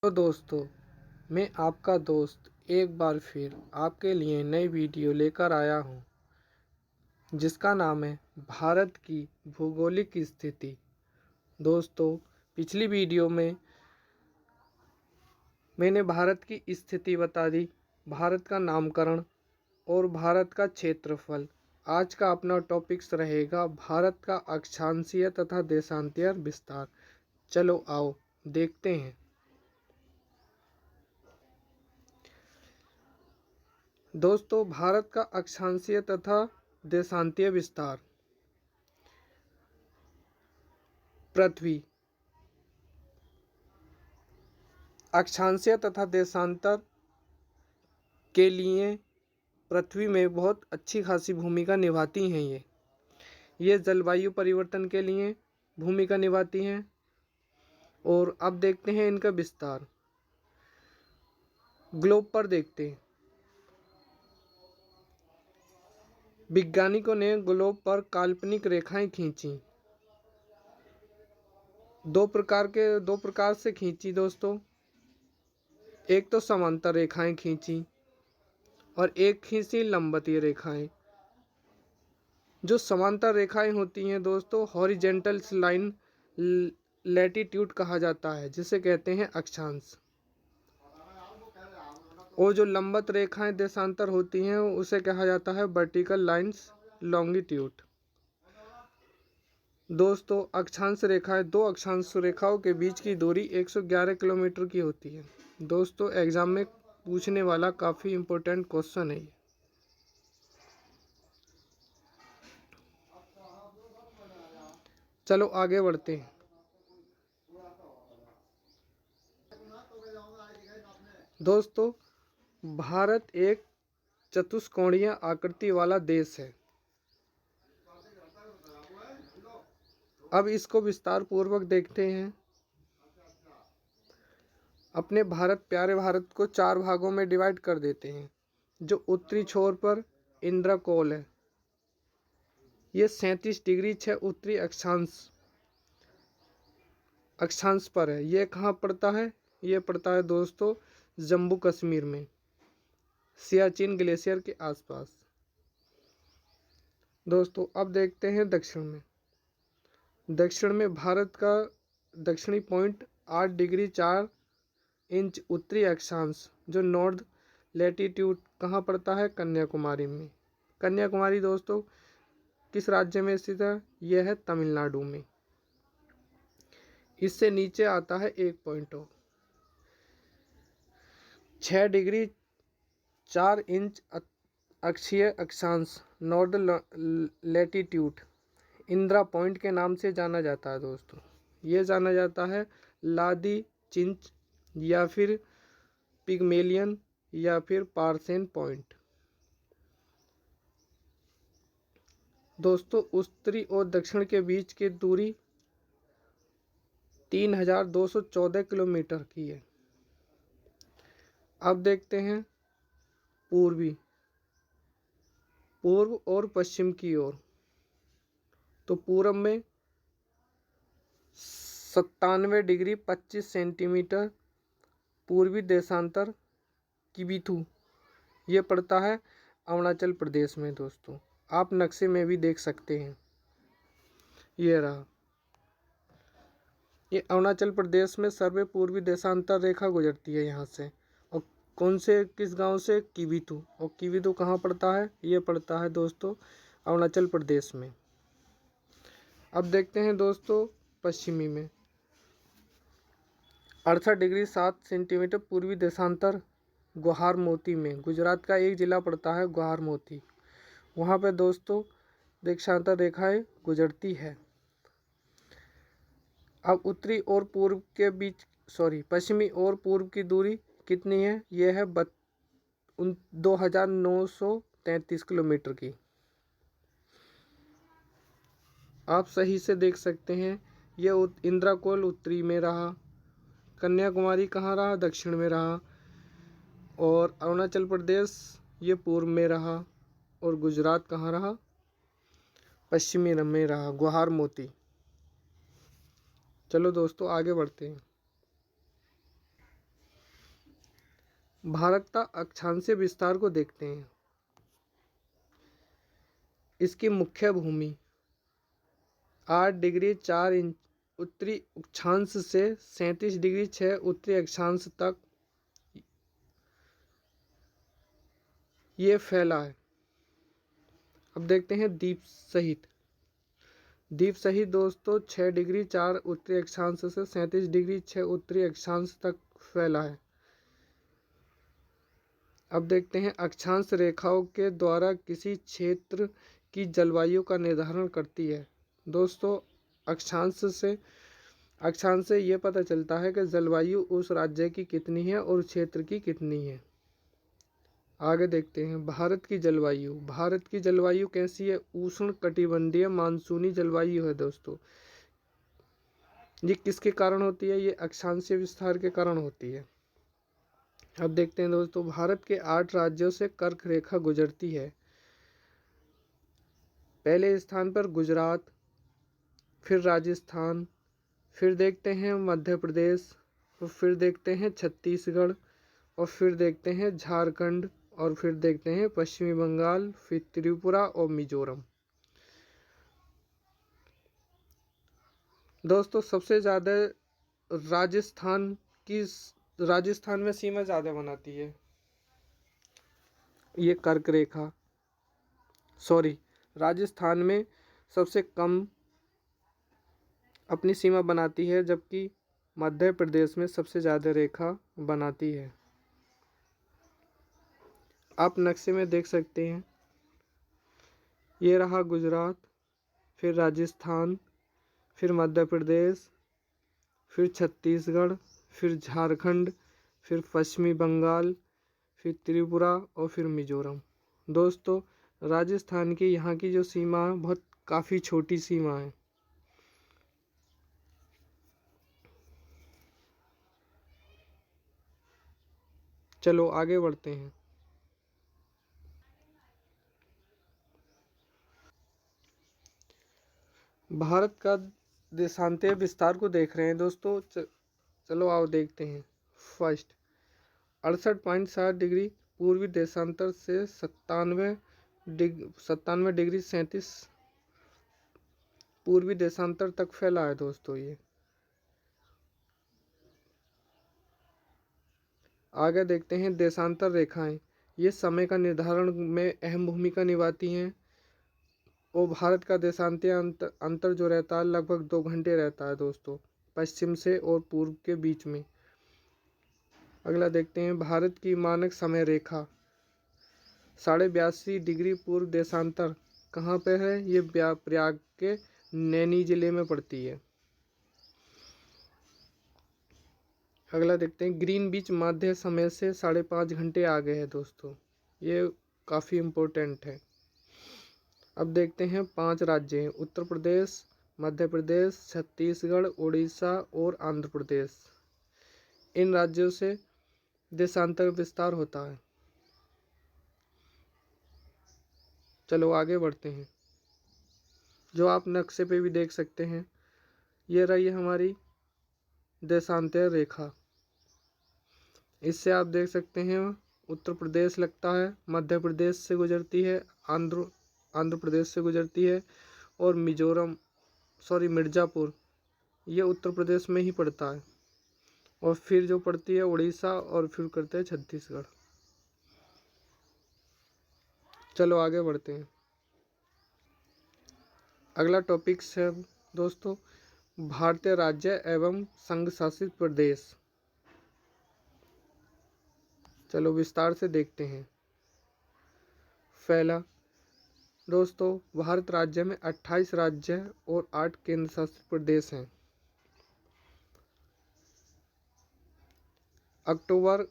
तो दोस्तों, मैं आपका दोस्त एक बार फिर आपके लिए नई वीडियो लेकर आया हूँ, जिसका नाम है भारत की भौगोलिक स्थिति। दोस्तों, पिछली वीडियो में मैंने भारत की स्थिति बता दी, भारत का नामकरण और भारत का क्षेत्रफल। आज का अपना टॉपिक्स रहेगा भारत का अक्षांशीय तथा देशांतीय विस्तार। चलो आओ देखते हैं। दोस्तों, भारत का अक्षांशीय तथा देशांतीय विस्तार। पृथ्वी अक्षांशीय तथा देशांतर के लिए पृथ्वी में बहुत अच्छी खासी भूमिका निभाती हैं। ये जलवायु परिवर्तन के लिए भूमिका निभाती हैं। और अब देखते हैं इनका विस्तार। ग्लोब पर देखते हैं। वैज्ञानिकों ने ग्लोब पर काल्पनिक रेखाएं खींची। दो प्रकार से खींची दोस्तों। एक तो समांतर रेखाएं खींची और एक खींची लंबवतीय रेखाएं। जो समांतर रेखाएं होती हैं दोस्तों, हॉरिजेंटल लाइन लैटिट्यूड कहा जाता है, जिसे कहते हैं अक्षांश। और जो लंबवत रेखाएं देशांतर होती हैं उसे कहा जाता है वर्टिकल लाइंस लॉन्गिट्यूड। दोस्तों, अक्षांश रेखाएं दो अक्षांश रेखाओं के बीच की दूरी 111 किलोमीटर की होती है। दोस्तों, एग्जाम में पूछने वाला काफ़ी इम्पोर्टेंट क्वेश्चन है। चलो आगे बढ़ते हैं। दोस्तों, भारत एक चतुष्कोणीय आकृति वाला देश है। अब इसको विस्तार पूर्वक देखते हैं। अपने प्यारे भारत को 4 भागों में डिवाइड कर देते हैं। जो उत्तरी छोर पर इंद्रकोल है, ये 37 डिग्री 6 उत्तरी अक्षांश पर है। ये कहाँ पड़ता है? ये पड़ता है दोस्तों जम्मू कश्मीर में, सियाचिन ग्लेशियर के आसपास। दोस्तों, अब देखते हैं दक्षिण में। दक्षिण में भारत का दक्षिणी पॉइंट 8 डिग्री 4 इंच उत्तरी अक्षांश, जो नॉर्थ लैटिट्यूड कहाँ पड़ता है? कन्याकुमारी में। कन्याकुमारी दोस्तों किस राज्य में स्थित है? यह है तमिलनाडु में। इससे नीचे आता है एक पॉइंट और 6 डिग्री 4 इंच अक्षीय अक्षांश, नॉर्थ लैटिट्यूड, इंदिरा पॉइंट के नाम से जाना जाता है। दोस्तों, ये जाना जाता है लादी चिंच या फिर पिगमेलियन या फिर पार्सेन पॉइंट। दोस्तों, उत्तरी और दक्षिण के बीच की दूरी 3214 किलोमीटर की है। अब देखते हैं पूर्व और पश्चिम की ओर। तो पूर्व में 97 डिग्री 25 सेंटीमीटर पूर्वी देशांतर किबिथु, ये पड़ता है अरुणाचल प्रदेश में। दोस्तों, आप नक्शे में भी देख सकते हैं। ये रहा, ये अरुणाचल प्रदेश में सर्वे पूर्वी देशांतर रेखा गुजरती है यहाँ से। और कौन से किस गांव से? किबिथु। और किबिथु कहाँ पड़ता है? ये पड़ता है दोस्तों अरुणाचल प्रदेश में। अब देखते हैं दोस्तों पश्चिमी में। 68 डिग्री 7 सेंटीमीटर पूर्वी देशांतर गुवाहाटी में, गुजरात का एक जिला पड़ता है गुवाहाटी। वहाँ पे दोस्तों देशांतर रेखाएं गुजरती है। अब पश्चिमी और पूर्व की दूरी कितनी है? यह है 2933 किलोमीटर की। आप सही से देख सकते हैं। यह इंद्रकोल उत्तरी में रहा, कन्याकुमारी कहाँ रहा? दक्षिण में रहा, और अरुणाचल प्रदेश ये पूर्व में रहा, और गुजरात कहाँ रहा? पश्चिमी में रहा, गुवाहाटी। चलो दोस्तों आगे बढ़ते हैं। भारत का अक्षांशीय विस्तार को देखते हैं। इसकी मुख्य भूमि 8 डिग्री 4 इंच उत्तरी अक्षांश से 37 डिग्री 6 उत्तरी अक्षांश तक ये फैला है। अब देखते हैं द्वीप सहित। द्वीप सहित दोस्तों 6 डिग्री 4 उत्तरी अक्षांश से 37 डिग्री 6 उत्तरी अक्षांश तक फैला है। अब देखते हैं अक्षांश रेखाओं के द्वारा किसी क्षेत्र की जलवायु का निर्धारण करती है। दोस्तों अक्षांश से ये पता चलता है कि जलवायु उस राज्य की कितनी है और क्षेत्र की कितनी है। आगे देखते हैं भारत की जलवायु। भारत की जलवायु कैसी है? उष्ण कटिबंधीय मानसूनी जलवायु है दोस्तों। ये किसके कारण होती है? ये अक्षांशीय विस्तार के कारण होती है। अब देखते हैं दोस्तों भारत के 8 राज्यों से कर्क रेखा गुजरती है। पहले स्थान पर गुजरात, फिर राजस्थान, फिर देखते हैं मध्य प्रदेश, और फिर देखते हैं छत्तीसगढ़, और फिर देखते हैं झारखंड, और फिर देखते हैं पश्चिमी बंगाल, फिर त्रिपुरा और मिजोरम। दोस्तों सबसे ज़्यादा राजस्थान में सीमा ज़्यादा बनाती है ये कर्क रेखा। राजस्थान में सबसे कम अपनी सीमा बनाती है, जबकि मध्य प्रदेश में सबसे ज़्यादा रेखा बनाती है। आप नक्शे में देख सकते हैं, ये रहा गुजरात, फिर राजस्थान, फिर मध्य प्रदेश, फिर छत्तीसगढ़, फिर झारखंड, फिर पश्चिमी बंगाल, फिर त्रिपुरा और फिर मिजोरम। दोस्तों राजस्थान की यहाँ की जो सीमा है बहुत काफ़ी छोटी सीमा है। चलो आगे बढ़ते हैं। भारत का देशांतर विस्तार को देख रहे हैं दोस्तों। चलो आओ देखते हैं। फर्स्ट 68.7 डिग्री पूर्वी देशांतर से 97 डिग्री 37 पूर्वी देशांतर तक फैला है दोस्तों ये। आगे देखते हैं देशांतर रेखाएं। ये समय का निर्धारण में अहम भूमिका निभाती हैं और भारत का देशांतीय अंतर जो रहता है लगभग 2 घंटे रहता है दोस्तों, पश्चिम से और पूर्व के बीच में। अगला देखते हैं भारत की मानक समय रेखा 82.5 डिग्री पूर्व देशांतर कहाँ पे है? ये प्रयाग के नैनी जिले में पड़ती है। अगला देखते हैं ग्रीनविच मध्य समय से 5.5 घंटे आगे है दोस्तों, ये काफ़ी इम्पोर्टेंट है। अब देखते हैं 5 राज्य हैं, उत्तर प्रदेश, मध्य प्रदेश, छत्तीसगढ़, उड़ीसा और आंध्र प्रदेश। इन राज्यों से देशांतर विस्तार होता है। चलो आगे बढ़ते हैं। जो आप नक्शे पे भी देख सकते हैं, ये रही हमारी देशांतर रेखा। इससे आप देख सकते हैं उत्तर प्रदेश लगता है, मध्य प्रदेश से गुजरती है, आंध्र प्रदेश से गुजरती है, और मिर्ज़ापुर ये उत्तर प्रदेश में ही पड़ता है, और फिर जो पड़ती है उड़ीसा, और फिर करते हैं छत्तीसगढ़। चलो आगे बढ़ते हैं। अगला टॉपिक है दोस्तों भारतीय राज्य एवं संघ शासित प्रदेश। चलो विस्तार से देखते हैं। पहला दोस्तों भारत राज्य में 28 राज्य और 8 केंद्र शासित प्रदेश हैं। अक्टूबर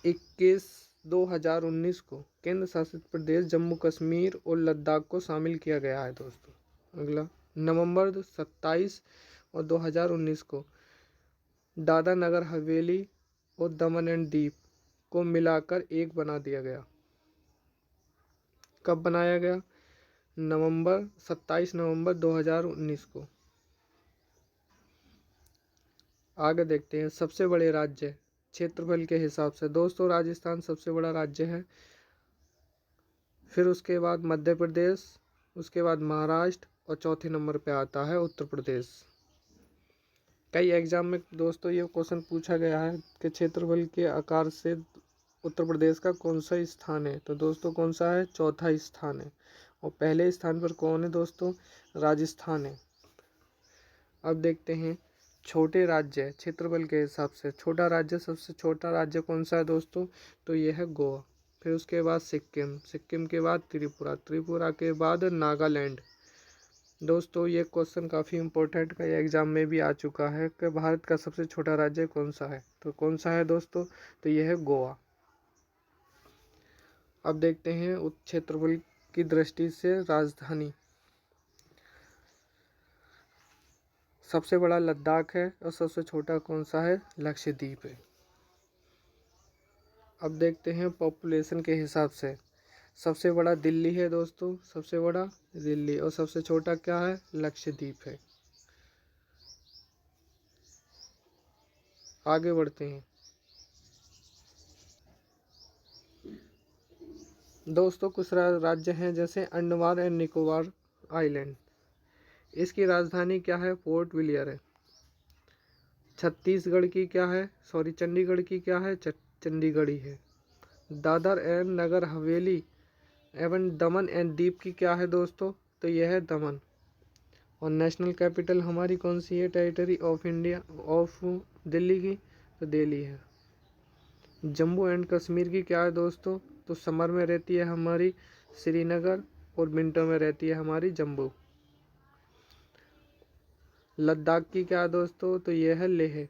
21, 2019 को केंद्र शासित प्रदेश जम्मू कश्मीर और लद्दाख को शामिल किया गया है दोस्तों। अगला नवंबर 27 और 2019 को दादरा नगर हवेली और दमन एंड दीव को मिलाकर एक बना दिया गया। कब बनाया गया? 27 नवंबर 2019 को। आगे देखते हैं सबसे बड़े राज्य क्षेत्रफल के हिसाब से दोस्तों राजस्थान सबसे बड़ा राज्य है। फिर उसके बाद मध्य प्रदेश, उसके बाद महाराष्ट्र और चौथे नंबर पे आता है उत्तर प्रदेश। कई एग्जाम में दोस्तों ये क्वेश्चन पूछा गया है कि क्षेत्रफल के आकार से उत्तर प्रदेश का कौन सा स्थान है। तो दोस्तों कौन सा है, चौथा स्थान है। और पहले स्थान पर कौन है दोस्तों, राजस्थान है। अब देखते हैं छोटे राज्य क्षेत्रफल के हिसाब से। छोटा राज्य, सबसे छोटा राज्य कौन सा है दोस्तों, तो ये है गोवा। फिर उसके बाद सिक्किम, सिक्किम के बाद त्रिपुरा, त्रिपुरा के बाद नागालैंड। दोस्तों ये क्वेश्चन काफ़ी इम्पोर्टेंट कई एग्जाम में भी आ चुका है कि भारत का सबसे छोटा राज्य कौन सा है। तो कौन सा है दोस्तों, तो ये है गोवा। अब देखते हैं क्षेत्रफल की दृष्टि से राजधानी। सबसे बड़ा लद्दाख है और सबसे छोटा कौन सा है, लक्षद्वीप है। अब देखते हैं पॉपुलेशन के हिसाब से। सबसे बड़ा दिल्ली है दोस्तों, सबसे बड़ा दिल्ली, और सबसे छोटा क्या है, लक्षद्वीप है। आगे बढ़ते हैं दोस्तों। कुछ राज्य हैं जैसे अंडमान एंड निकोबार आइलैंड, इसकी राजधानी क्या है, पोर्ट विलियर है। छत्तीसगढ़ की क्या है, चंडीगढ़ की क्या है, चंडीगढ़ ही है। दादर एंड नगर हवेली एवं दमन एंड दीप की क्या है दोस्तों, तो यह है दमन। और नेशनल कैपिटल हमारी कौन सी है, territory of India of Delhi की, तो दिल्ली है। जम्मू एंड कश्मीर की क्या है दोस्तों, तो समर में रहती है हमारी श्रीनगर और विंटर में रहती है हमारी जम्मू। लद्दाख की क्या है दोस्तों, तो यह है लेह।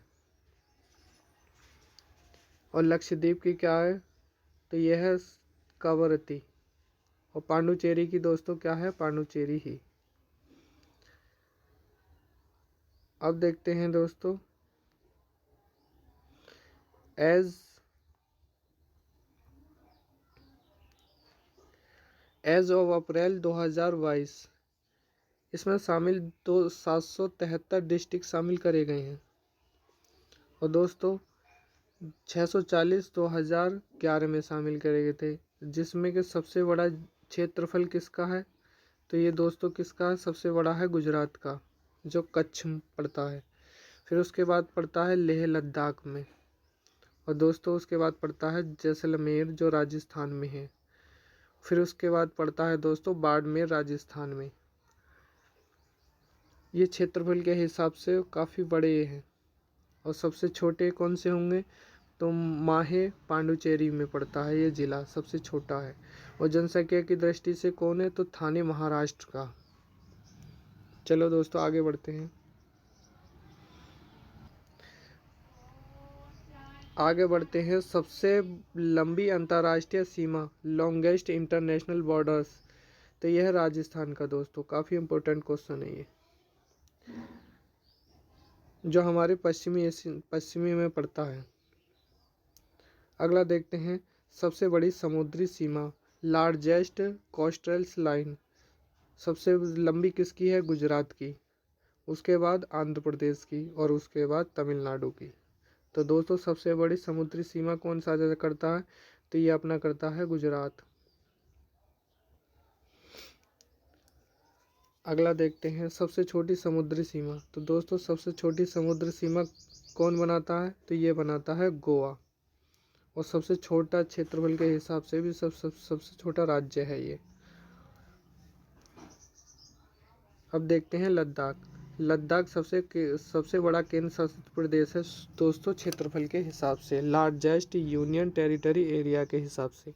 और लक्षद्वीप की क्या है, तो यह है कावरती। और पांडुचेरी की दोस्तों क्या है, पांडुचेरी ही। अब देखते हैं दोस्तों एज ऑफ अप्रैल 2022 इसमें शामिल 773 डिस्ट्रिक्ट शामिल करे गए हैं। और दोस्तों 640 2011 में शामिल करे गए थे, जिसमें कि सबसे बड़ा क्षेत्रफल किसका है, तो ये दोस्तों किसका है, सबसे बड़ा है गुजरात का, जो कच्छ में पड़ता है। फिर उसके बाद पड़ता है लेह लद्दाख में। और दोस्तों उसके बाद पड़ता है जैसलमेर जो राजस्थान में है। फिर उसके बाद पड़ता है दोस्तों बाड़मेर राजस्थान में। ये क्षेत्रफल के हिसाब से काफ़ी बड़े हैं। और सबसे छोटे कौन से होंगे, तो माहे पांडुचेरी में पड़ता है, ये ज़िला सबसे छोटा है। और जनसंख्या की दृष्टि से कौन है, तो थाने महाराष्ट्र का। चलो दोस्तों आगे बढ़ते हैं। आगे बढ़ते हैं सबसे लंबी अंतर्राष्ट्रीय सीमा, लॉन्गेस्ट इंटरनेशनल बॉर्डर्स, तो यह है राजस्थान का दोस्तों। काफ़ी इंपॉर्टेंट क्वेश्चन है ये, जो हमारे पश्चिमी में पड़ता है। अगला देखते हैं सबसे बड़ी समुद्री सीमा, लार्जेस्ट कोस्टल लाइन, सबसे लंबी किसकी है, गुजरात की। उसके बाद आंध्र प्रदेश की और उसके बाद तमिलनाडु की। तो दोस्तों सबसे बड़ी समुद्री सीमा कौन साझा करता है, तो ये अपना करता है गुजरात। अगला देखते हैं सबसे छोटी समुद्री सीमा। तो दोस्तों सबसे छोटी समुद्री सीमा कौन बनाता है, तो ये बनाता है गोवा। और सबसे छोटा क्षेत्रफल के हिसाब से भी सबसे छोटा राज्य है ये। अब देखते हैं लद्दाख। लद्दाख सबसे बड़ा केंद्र शासित प्रदेश है दोस्तों क्षेत्रफल के हिसाब से, लार्जेस्ट यूनियन टेरिटरी एरिया के हिसाब से।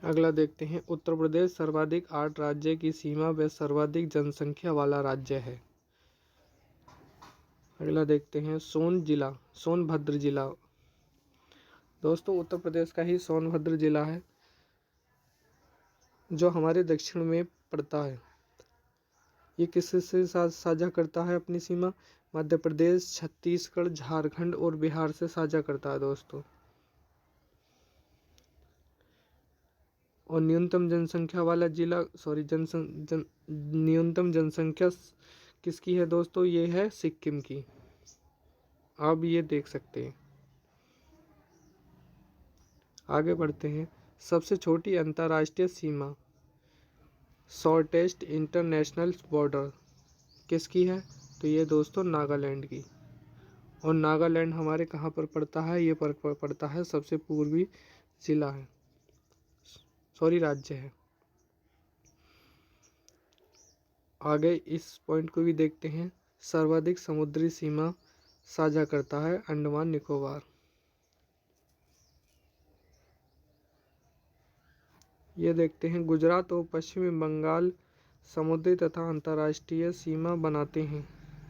अगला देखते हैं उत्तर प्रदेश सर्वाधिक 8 राज्य की सीमा व सर्वाधिक जनसंख्या वाला राज्य है। अगला देखते हैं सोनभद्र जिला। दोस्तों उत्तर प्रदेश का ही सोनभद्र जिला है, जो हमारे दक्षिण में पड़ता है। ये किससे साझा करता है अपनी सीमा, मध्य प्रदेश, छत्तीसगढ़, झारखंड और बिहार से साझा करता है दोस्तों। और न्यूनतम जनसंख्या वाला जिला न्यूनतम जनसंख्या किसकी है दोस्तों, ये है सिक्किम की। आप ये देख सकते हैं। आगे बढ़ते हैं। सबसे छोटी अंतर्राष्ट्रीय सीमा, शॉर्टेस्ट इंटरनेशनल बॉर्डर किसकी है? तो ये दोस्तों नागालैंड की। और नागालैंड हमारे कहाँ पर पड़ता है? ये पड़ता है सबसे पूर्वी जिला है, सॉरी राज्य है। आगे इस पॉइंट को भी देखते हैं। सर्वाधिक समुद्री सीमा साझा करता है अंडमान निकोबार। ये देखते हैं। गुजरात और पश्चिमी बंगाल समुद्री तथा अंतर्राष्ट्रीय सीमा बनाते हैं।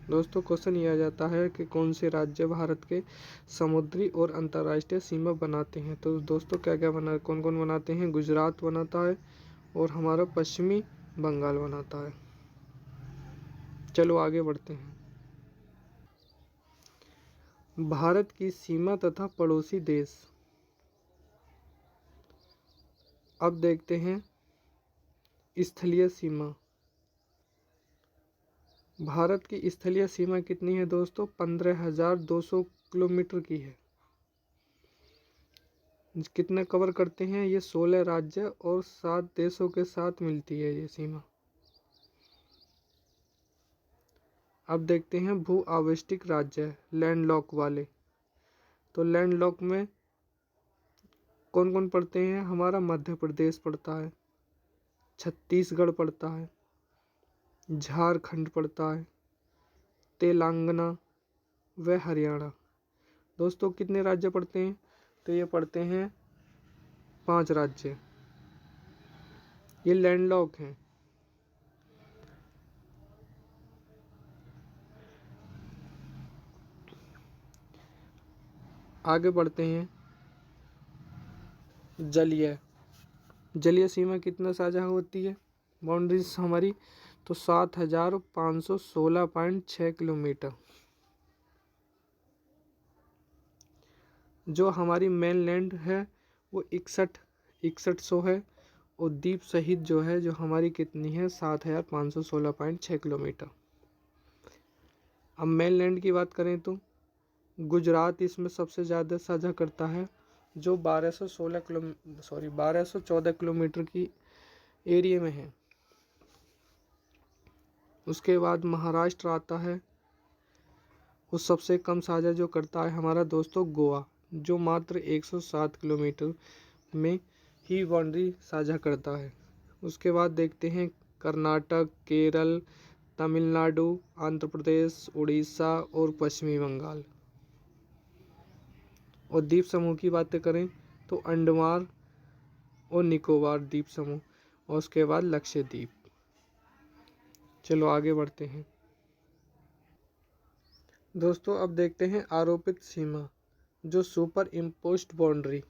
दोस्तों क्वेश्चन ये आ जाता है कि कौन से राज्य भारत के समुद्री और अंतर्राष्ट्रीय सीमा बनाते हैं? तो दोस्तों क्या क्या कौन कौन बनाते हैं? गुजरात बनाता है और हमारा पश्चिमी बंगाल बनाता है। चलो आगे बढ़ते हैं। भारत की सीमा तथा पड़ोसी देश। अब देखते हैं स्थलीय सीमा। भारत की स्थलीय सीमा कितनी है दोस्तों? 15,200 किलोमीटर की है। कितने कवर करते हैं? ये 16 राज्य और 7 देशों के साथ मिलती है ये सीमा। अब देखते हैं भू आविष्टिक राज्य, लैंडलॉक वाले। तो लैंडलॉक में कौन कौन पड़ते हैं? हमारा मध्य प्रदेश पड़ता है, छत्तीसगढ़ पड़ता है, झारखंड पड़ता है, तेलंगाना व हरियाणा। दोस्तों कितने राज्य पड़ते हैं? तो ये पड़ते हैं 5 राज्य। ये लैंडलॉक हैं। आगे बढ़ते हैं। जलीय सीमा कितना साझा होती है बाउंड्रीज हमारी? तो 7,516.6 किलोमीटर। जो हमारी मेनलैंड है वो 6100 है, और द्वीप सहित जो है जो हमारी कितनी है? 7,516.6 किलोमीटर। अब मेनलैंड की बात करें तो गुजरात इसमें सबसे ज़्यादा साझा करता है, जो 1214 किलोमीटर की एरिया में है। उसके बाद महाराष्ट्र आता है, वो सबसे कम साझा जो करता है हमारा दोस्तों गोवा, जो मात्र 107 किलोमीटर में ही बाउंड्री साझा करता है। उसके बाद देखते हैं कर्नाटक, केरल, तमिलनाडु, आंध्र प्रदेश, उड़ीसा और पश्चिमी बंगाल। और द्वीप समूह की बातें करें तो अंडमान और निकोबार द्वीप समूह, और उसके बाद लक्षद्वीप। चलो आगे बढ़ते हैं दोस्तों। अब देखते हैं आरोपित सीमा, जो सुपर इम्पोज्ड बाउंड्री।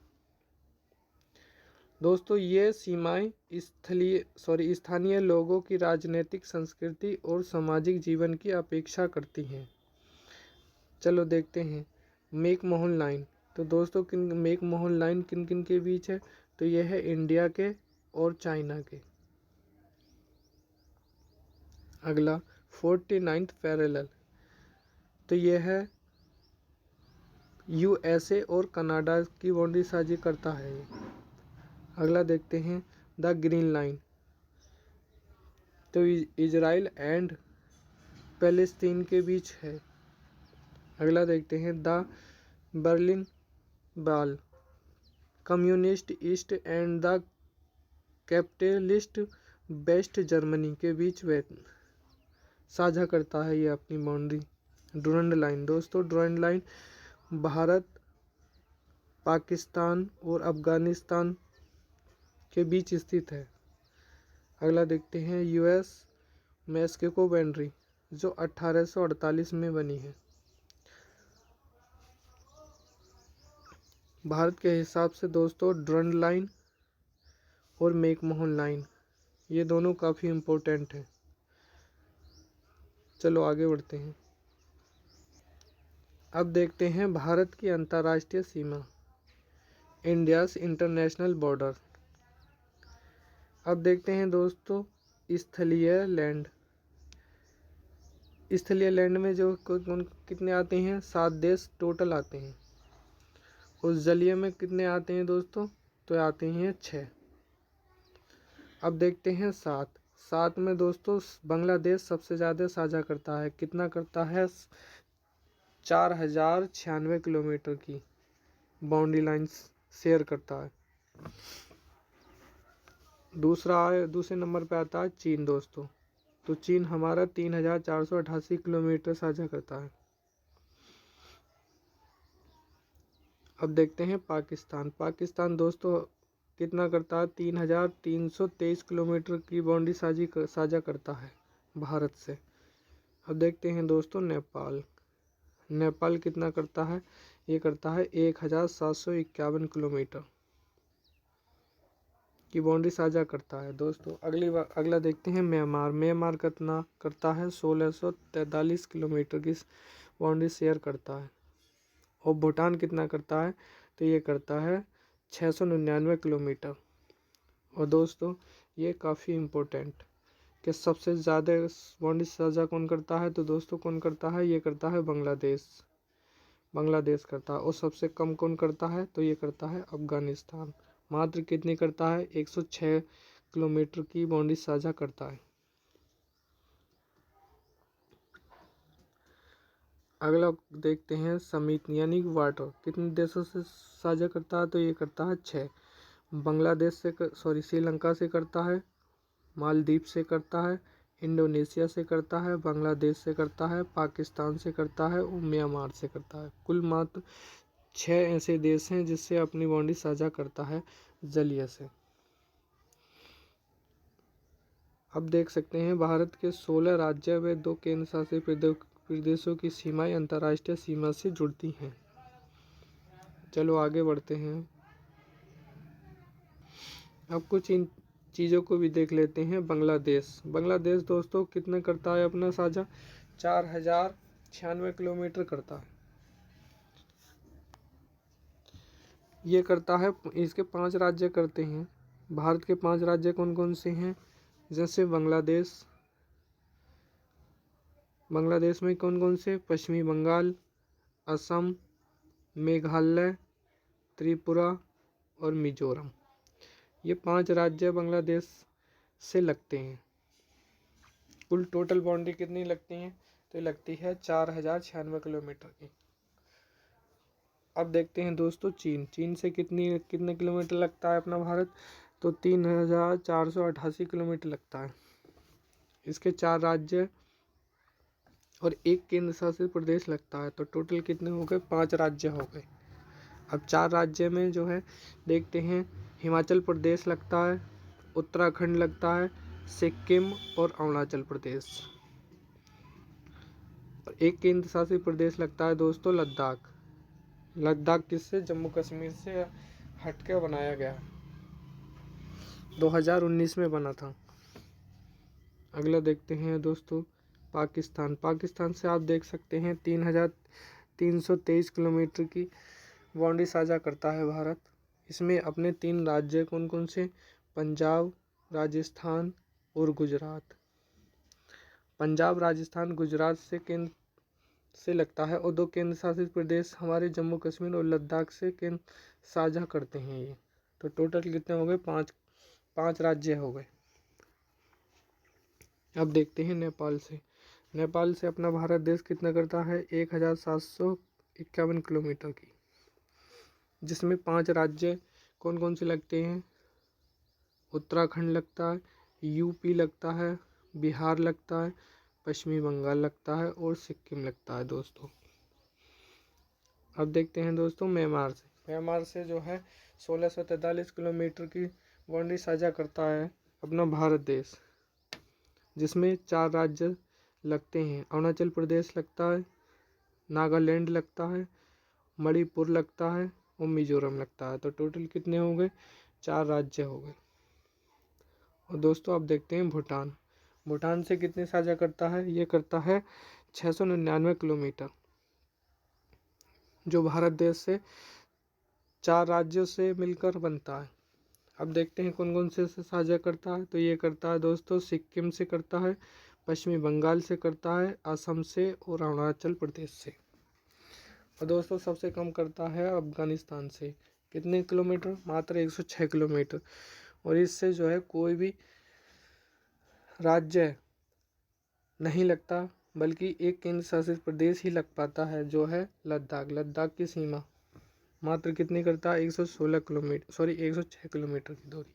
दोस्तों ये सीमाएं स्थानीय लोगों की राजनीतिक, संस्कृति और सामाजिक जीवन की अपेक्षा करती हैं। चलो देखते हैं मैकमोहन लाइन। तो दोस्तों मैकमोहन लाइन किन किन के बीच है? तो यह है इंडिया के और चाइना के। अगला 49th पैरेलल, तो यह है यूएसए और कनाडा की बाउंड्री साझी करता है ये। अगला देखते हैं द ग्रीन लाइन, तो इजराइल एंड पैलेस्तीन के बीच है। अगला देखते हैं the Berlin wall, communist east and the capitalist west Germany के बीच साझा करता है ये अपनी बाउंड्री। डुरंड लाइन, दोस्तों डुरंड लाइन भारत, पाकिस्तान और अफगानिस्तान के बीच स्थित है। अगला देखते हैं यूएस मैक्सिको बाउंड्री, जो 1848 में बनी है। भारत के हिसाब से दोस्तों डुरंड लाइन और मैकमोहन लाइन ये दोनों काफ़ी इम्पोर्टेंट हैं। चलो आगे बढ़ते हैं। अब देखते हैं भारत की अंतर्राष्ट्रीय सीमा, इंडियाज़ इंटरनेशनल बॉर्डर। अब देखते हैं दोस्तों स्थलीय लैंड, स्थलीय लैंड में जो कितने आते हैं, 7 देश टोटल आते हैं। उस जलीय में कितने आते हैं दोस्तों, तो आते हैं 6। अब देखते हैं 7 में दोस्तों बांग्लादेश सबसे ज़्यादा साझा करता है। कितना करता है, 4096 किलोमीटर की बाउंड्री लाइन्स शेयर करता है। दूसरे नंबर पे आता है चीन दोस्तों। तो चीन हमारा 3488 किलोमीटर साझा करता है। अब देखते हैं पाकिस्तान दोस्तों कितना करता है, 3323 किलोमीटर की बाउंड्री साझा करता है भारत से। अब देखते हैं दोस्तों नेपाल कितना करता है, ये करता है 1751 किलोमीटर की बाउंड्री साझा करता है दोस्तों। अगला देखते हैं म्यांमार कितना करता है, 1643 किलोमीटर की बाउंड्री शेयर करता है। और भूटान कितना करता है, तो ये करता है 699 किलोमीटर। और दोस्तों ये काफ़ी इम्पोर्टेंट कि सबसे ज़्यादा बाउंड्री साझा कौन करता है, तो दोस्तों कौन करता है, ये करता है बांग्लादेश करता है। और सबसे कम कौन करता है, तो ये करता है अफगानिस्तान। मात्र कितनी करता है, 106 किलोमीटर की बाउंड्री साझा करता है। अगला देखते हैं समिट यानी वाटर कितने देशों से साझा करता है, तो ये करता है 6। श्रीलंका से करता है, मालदीव से करता है, इंडोनेशिया से करता है, बांग्लादेश से करता है, पाकिस्तान से करता है और म्यांमार से करता है। कुल मात्र 6 ऐसे देश हैं जिससे अपनी बाउंड्री साझा करता है जलीय से। अब देख सकते हैं भारत के 16 राज्य व 2 केंद्र शासित प्रदेशों की सीमाएं अंतर्राष्ट्रीय सीमा से जुड़ती हैं। चलो आगे बढ़ते हैं। अब कुछ इन चीज़ों को भी देख लेते हैं। बांग्लादेश दोस्तों कितना करता है अपना साझा, 4096 किलोमीटर करता है। ये करता है, इसके 5 राज्य करते हैं। भारत के 5 राज्य कौन कौन से हैं, जैसे बांग्लादेश में कौन कौन से, पश्चिमी बंगाल, असम, मेघालय, त्रिपुरा और मिजोरम। ये 5 राज्य बांग्लादेश से लगते हैं। कुल टोटल बाउंड्री कितनी लगती है, तो लगती है 4096 किलोमीटर की। अब देखते हैं दोस्तों चीन से कितने किलोमीटर लगता है अपना भारत, तो 3488 किलोमीटर लगता है। इसके 4 राज्य और 1 केंद्र शासित प्रदेश लगता है। तो टोटल कितने हो गए, 5 राज्य हो गए। अब 4 राज्य में जो है देखते हैं, हिमाचल प्रदेश लगता है, उत्तराखंड लगता है, सिक्किम और अरुणाचल प्रदेश। और 1 केंद्र शासित प्रदेश लगता है दोस्तों लद्दाख किससे, जम्मू कश्मीर से हटके बनाया गया, 2019 में बना था। अगला देखते हैं दोस्तों पाकिस्तान से आप देख सकते हैं 3323 किलोमीटर की बाउंड्री साझा करता है भारत। इसमें अपने 3 राज्य कौन कौन से, पंजाब, राजस्थान और गुजरात। पंजाब, राजस्थान, गुजरात से लगता है। और 2 केंद्र शासित प्रदेश हमारे जम्मू कश्मीर और लद्दाख से केंद्र साझा करते हैं ये। तो टोटल कितने हो गए, 5 राज्य हो गए। अब देखते हैं नेपाल से अपना भारत देश कितना करता है, 1751 किलोमीटर की, जिसमें 5 राज्य कौन कौन से लगते हैं, उत्तराखंड लगता है, यूपी लगता है, बिहार लगता है, पश्चिमी बंगाल लगता है और सिक्किम लगता है दोस्तों। अब देखते हैं दोस्तों म्यांमार से जो है 1643 किलोमीटर की बाउंड्री साझा करता है अपना भारत देश, जिसमें 4 राज्य लगते हैं, अरुणाचल प्रदेश लगता है, नागालैंड लगता है, मणिपुर लगता है और मिजोरम लगता है। तो टोटल कितने हो गए, 4 राज्य हो गए। और दोस्तों अब देखते हैं भूटान से कितने साझा करता है, ये करता है 699 किलोमीटर, जो भारत देश से 4 राज्यों से मिलकर बनता है। अब देखते हैं कौन कौन से साझा करता है, तो ये करता है दोस्तों सिक्किम से करता है, पश्चिमी बंगाल से करता है, असम से और अरुणाचल प्रदेश से। और दोस्तों सबसे कम करता है अफगानिस्तान से। कितने किलोमीटर? मात्र 106 किलोमीटर। और इससे जो है कोई भी राज्य नहीं लगता, बल्कि एक केंद्र शासित प्रदेश ही लग पाता है, जो है लद्दाख। लद्दाख की सीमा मात्र कितनी करता है? 106 किलोमीटर की दूरी।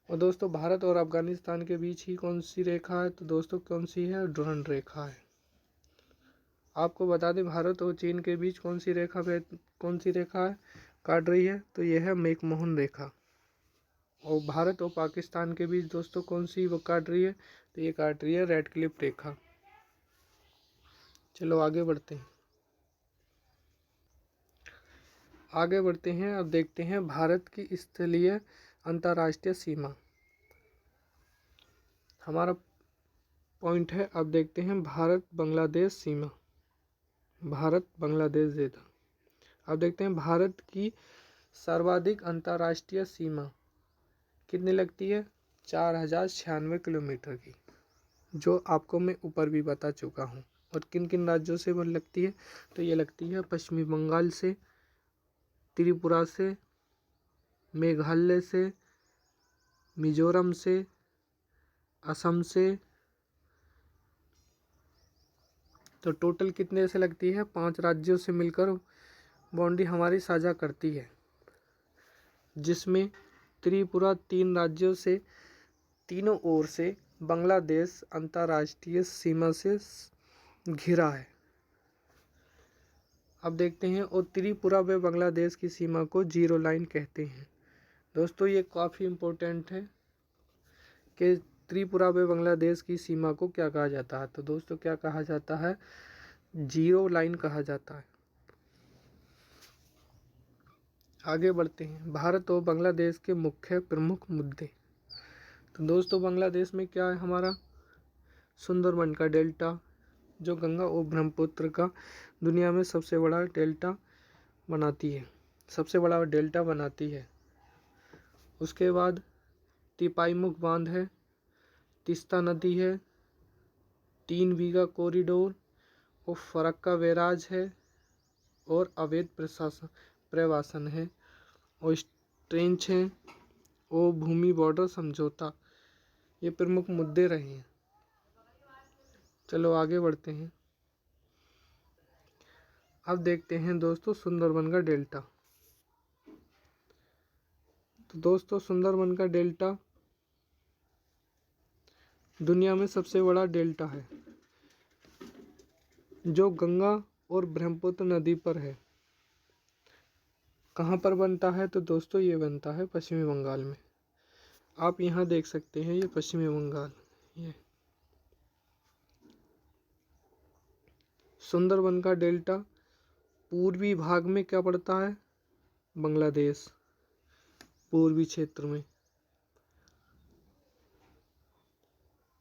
और दोस्तों भारत और अफगानिस्तान के बीच ही कौन सी रेखा है? तो दोस्तों कौन सी है? डुरंड रेखा है। आपको बता दें भारत और चीन के बीच कौन सी रेखा है काट रही है? तो यह है मैकमोहन रेखा। और भारत और पाकिस्तान के बीच दोस्तों कौन सी वो काट रही है? तो ये काट रही है रेडक्लिफ रेखा। चलो आगे बढ़ते हैं। अब देखते हैं भारत की स्थलीय अंतर्राष्ट्रीय सीमा। हमारा पॉइंट है, अब देखते हैं भारत बांग्लादेश सीमा। भारत बांग्लादेश देता। अब देखते हैं भारत की सर्वाधिक अंतर्राष्ट्रीय सीमा कितनी लगती है? 4096 किलोमीटर की, जो आपको मैं ऊपर भी बता चुका हूँ। और किन किन राज्यों से वो लगती है? तो ये लगती है पश्चिमी बंगाल से, त्रिपुरा से, मेघालय से, मिजोरम से, असम से। तो टोटल कितने से लगती है? 5 राज्यों से मिलकर बाउंड्री हमारी साझा करती है, जिसमें त्रिपुरा 3 राज्यों से तीनों ओर से बांग्लादेश अंतर्राष्ट्रीय सीमा से घिरा है। अब देखते हैं, और त्रिपुरा व बांग्लादेश की सीमा को जीरो लाइन कहते हैं। दोस्तों ये काफ़ी इम्पोर्टेंट है कि त्रिपुरा व बांग्लादेश की सीमा को क्या कहा जाता है? तो दोस्तों क्या कहा जाता है? जीरो लाइन कहा जाता है। आगे बढ़ते हैं, भारत और बांग्लादेश के मुख्य प्रमुख मुद्दे। तो दोस्तों बांग्लादेश में क्या है हमारा? सुंदरबन का डेल्टा, जो गंगा और ब्रह्मपुत्र का दुनिया में सबसे बड़ा डेल्टा बनाती है। उसके बाद तिपाईमुख बांध है, तिस्ता नदी है, 3 बीघा कॉरिडोर और फरक्का बैराज है, और अवैध प्रवासन है, और ट्रेंच है, और भूमि बॉर्डर समझौता। ये प्रमुख मुद्दे रहे हैं। चलो आगे बढ़ते हैं। अब देखते हैं दोस्तों सुंदरबन का डेल्टा। तो दोस्तों सुंदरबन का डेल्टा दुनिया में सबसे बड़ा डेल्टा है, जो गंगा और ब्रह्मपुत्र नदी पर है। कहाँ पर बनता है? तो दोस्तों ये बनता है पश्चिमी बंगाल में। आप यहाँ देख सकते हैं, ये पश्चिमी बंगाल। ये सुंदरबन का डेल्टा पूर्वी भाग में क्या पड़ता है? बांग्लादेश, पूर्वी क्षेत्र में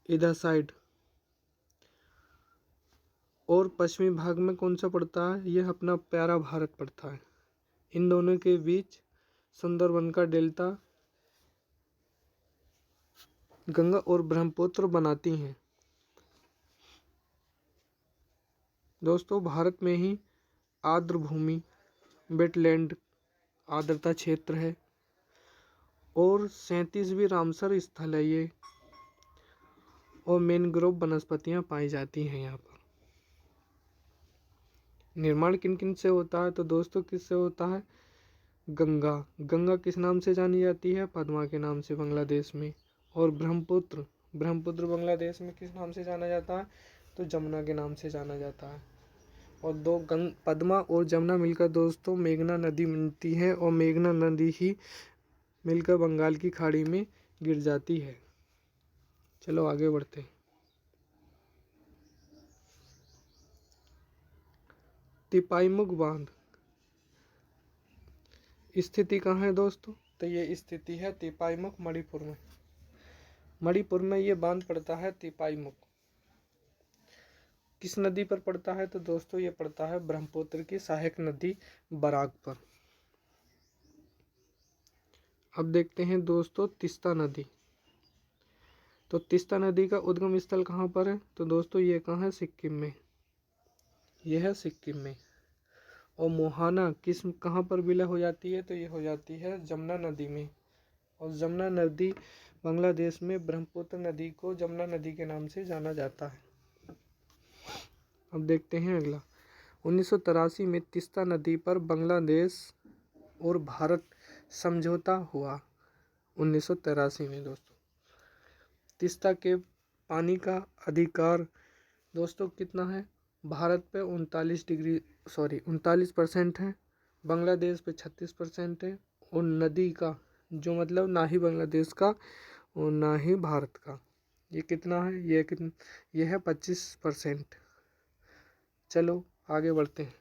इधर साइड। और पश्चिमी भाग में कौन सा पड़ता है? यह अपना प्यारा भारत पड़ता है। इन दोनों के बीच सुंदरबन का डेल्टा गंगा और ब्रह्मपुत्र बनाती हैं। दोस्तों भारत में ही आर्द्र भूमि, वेटलैंड, आर्द्रता क्षेत्र है, और 37वीं रामसर स्थल है ये, और मैनग्रोव वनस्पतियाँ पाई जाती हैं यहाँ पर। निर्माण किन किन से होता है? तो दोस्तों किससे होता है? गंगा किस नाम से जानी जाती है? पद्मा के नाम से बांग्लादेश में। और ब्रह्मपुत्र बांग्लादेश में किस नाम से जाना जाता है? तो जमुना के नाम से जाना जाता है। और पद्मा और जमुना मिलकर दोस्तों मेघना नदी बनती है, और मेघना नदी ही मिलकर बंगाल की खाड़ी में गिर जाती है। चलो आगे बढ़ते हैं। तिपाईमुख बांध स्थिति कहाँ है दोस्तों? तो ये स्थिति है तिपाईमुख, मणिपुर में ये बांध पड़ता है तिपाईमुख। किस नदी पर पड़ता है? तो दोस्तों ये पड़ता है ब्रह्मपुत्र की सहायक नदी बराक पर। अब देखते हैं दोस्तों तिस्ता नदी। तो तीस्ता नदी का उद्गम स्थल कहाँ पर है? तो दोस्तों ये कहाँ है? सिक्किम में। यह है सिक्किम में। और मोहाना कहाँ पर विलय हो जाती है? तो ये हो जाती है जमुना नदी में। और जमुना नदी बांग्लादेश में ब्रह्मपुत्र नदी को जमुना नदी के नाम से जाना जाता है। अब देखते हैं अगला। 1983 में तीस्ता नदी पर बांग्लादेश और भारत समझौता हुआ। 1983 में दोस्तों तीस्ता के पानी का अधिकार दोस्तों कितना है? भारत पे 39% है, बांग्लादेश पे 36% है, और नदी का जो मतलब ना ही बांग्लादेश का और ना ही भारत का, ये कितना है? ये है 25%। चलो आगे बढ़ते हैं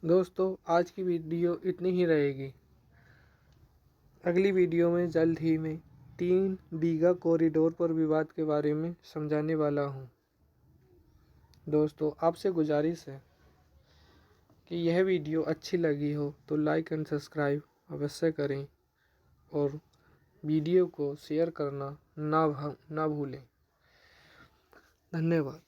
दोस्तों। आज की वीडियो इतनी ही रहेगी। अगली वीडियो में जल्द ही मैं 3 बीघा कॉरिडोर पर विवाद के बारे में समझाने वाला हूँ। दोस्तों आपसे गुजारिश है कि यह वीडियो अच्छी लगी हो तो लाइक एंड सब्सक्राइब अवश्य करें और वीडियो को शेयर करना ना भूलें। धन्यवाद।